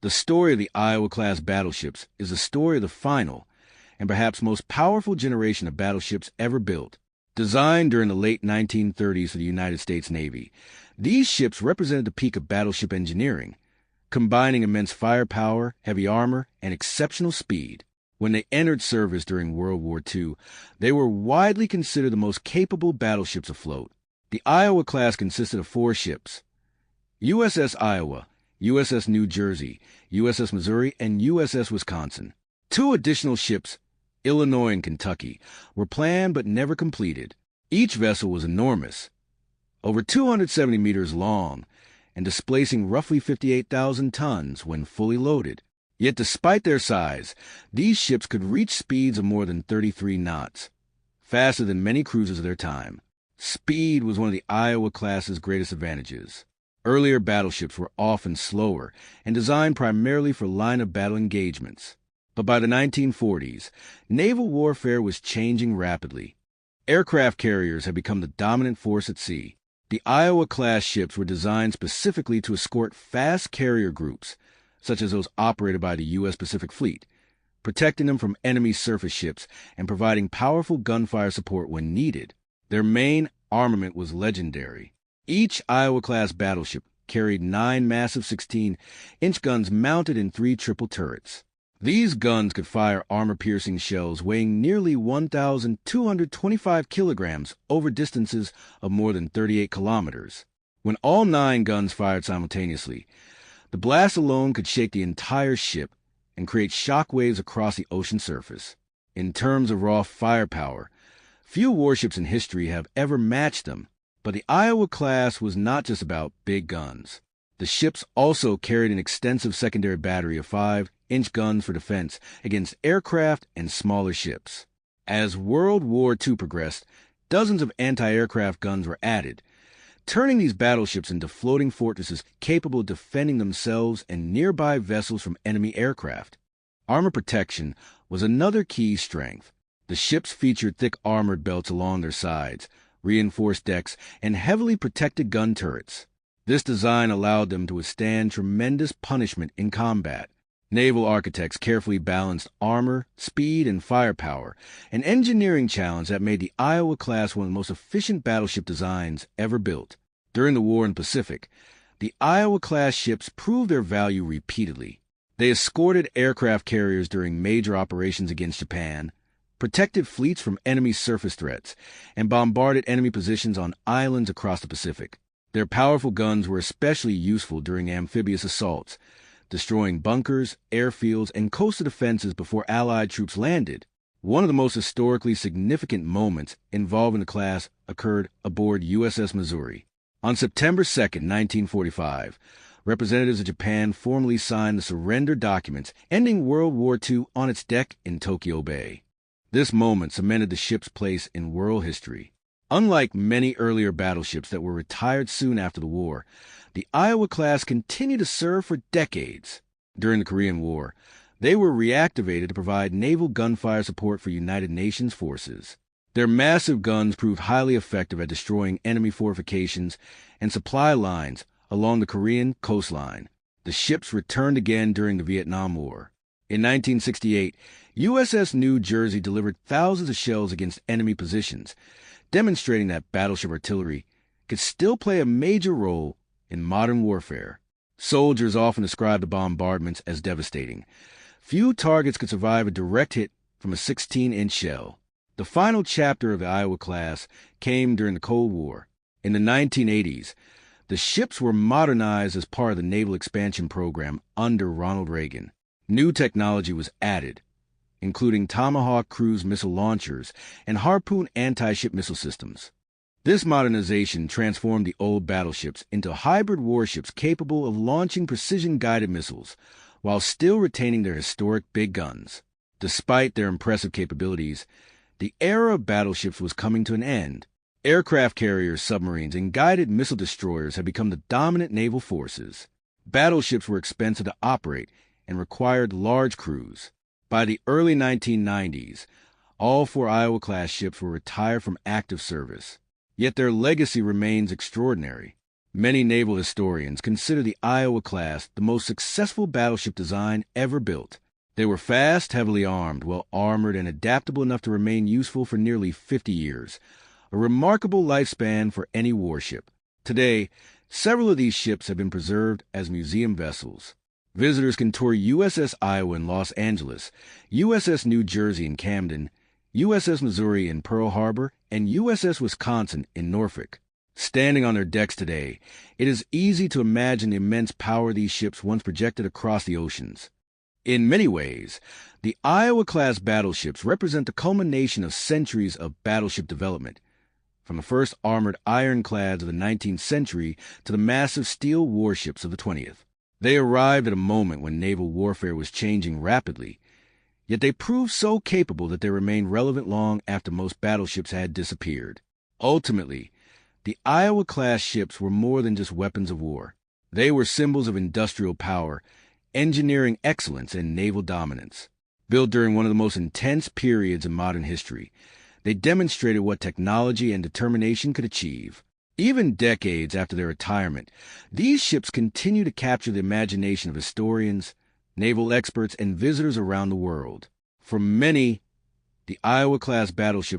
The story of the Iowa-class battleships is the story of the final and perhaps most powerful generation of battleships ever built. Designed during the late 1930s for the United States Navy, these ships represented the peak of battleship engineering, combining immense firepower, heavy armor, and exceptional speed. When they entered service during World War II, they were widely considered the most capable battleships afloat. The Iowa class consisted of 4 ships: USS Iowa, USS New Jersey, USS Missouri, and USS Wisconsin. 2 additional ships, Illinois and Kentucky, were planned but never completed. Each vessel was enormous, over 270 meters long, and displacing roughly 58,000 tons when fully loaded. Yet despite their size, these ships could reach speeds of more than 33 knots, faster than many cruisers of their time. Speed was one of the Iowa class's greatest advantages. Earlier battleships were often slower and designed primarily for line-of-battle engagements. But by the 1940s, naval warfare was changing rapidly. Aircraft carriers had become the dominant force at sea. The Iowa-class ships were designed specifically to escort fast carrier groups, such as those operated by the U.S. Pacific Fleet, protecting them from enemy surface ships and providing powerful gunfire support when needed. Their main armament was legendary. Each Iowa-class battleship carried 9 massive 16-inch guns mounted in 3 triple turrets. These guns could fire armor-piercing shells weighing nearly 1,225 kilograms over distances of more than 38 kilometers. When all 9 guns fired simultaneously, the blast alone could shake the entire ship and create shock waves across the ocean surface. In terms of raw firepower, few warships in history have ever matched them. But the Iowa class was not just about big guns. The ships also carried an extensive secondary battery of 5-inch guns for defense against aircraft and smaller ships. As World War II progressed, dozens of anti-aircraft guns were added, turning these battleships into floating fortresses capable of defending themselves and nearby vessels from enemy aircraft. Armor protection was another key strength. The ships featured thick armored belts along their sides, reinforced decks, and heavily protected gun turrets. This design allowed them to withstand tremendous punishment in combat. Naval architects carefully balanced armor, speed, and firepower, an engineering challenge that made the Iowa class one of the most efficient battleship designs ever built. During the war in the Pacific, the Iowa class ships proved their value repeatedly. They escorted aircraft carriers during major operations against Japan, protected fleets from enemy surface threats, and bombarded enemy positions on islands across the Pacific. Their powerful guns were especially useful during amphibious assaults, destroying bunkers, airfields, and coastal defenses before Allied troops landed. One of the most historically significant moments involving the class occurred aboard USS Missouri. On September 2, 1945, representatives of Japan formally signed the surrender documents ending World War II on its deck in Tokyo Bay. This moment cemented the ship's place in world history. Unlike many earlier battleships that were retired soon after the war, the Iowa class continued to serve for decades. During the Korean War, they were reactivated to provide naval gunfire support for United Nations forces. Their massive guns proved highly effective at destroying enemy fortifications and supply lines along the Korean coastline. The ships returned again during the Vietnam War. In 1968, USS New Jersey delivered thousands of shells against enemy positions, demonstrating that battleship artillery could still play a major role in modern warfare. Soldiers often describe the bombardments as devastating. Few targets could survive a direct hit from a 16-inch shell. The final chapter of the Iowa class came during the Cold War. In the 1980s, the ships were modernized as part of the naval expansion program under Ronald Reagan. New technology was added, including Tomahawk cruise missile launchers and Harpoon anti-ship missile systems. This modernization transformed the old battleships into hybrid warships capable of launching precision-guided missiles while still retaining their historic big guns. Despite their impressive capabilities, the era of battleships was coming to an end. Aircraft carriers, submarines, and guided missile destroyers had become the dominant naval forces. Battleships were expensive to operate and required large crews. By the early 1990s, all 4 Iowa-class ships were retired from active service. Yet their legacy remains extraordinary. Many naval historians consider the Iowa class the most successful battleship design ever built. They were fast, heavily armed, well-armored, and adaptable enough to remain useful for nearly 50 years, a remarkable lifespan for any warship. Today, several of these ships have been preserved as museum vessels. Visitors can tour USS Iowa in Los Angeles, USS New Jersey in Camden, USS Missouri in Pearl Harbor, and USS Wisconsin in Norfolk. Standing on their decks today, it is easy to imagine the immense power these ships once projected across the oceans. In many ways, the Iowa-class battleships represent the culmination of centuries of battleship development, from the first armored ironclads of the 19th century to the massive steel warships of the 20th. They arrived at a moment when naval warfare was changing rapidly, yet they proved so capable that they remained relevant long after most battleships had disappeared. Ultimately, the Iowa-class ships were more than just weapons of war. They were symbols of industrial power, engineering excellence, and naval dominance. Built during one of the most intense periods in modern history, they demonstrated what technology and determination could achieve. Even decades after their retirement, these ships continue to capture the imagination of historians, naval experts, and visitors around the world. For many, the Iowa-class battleships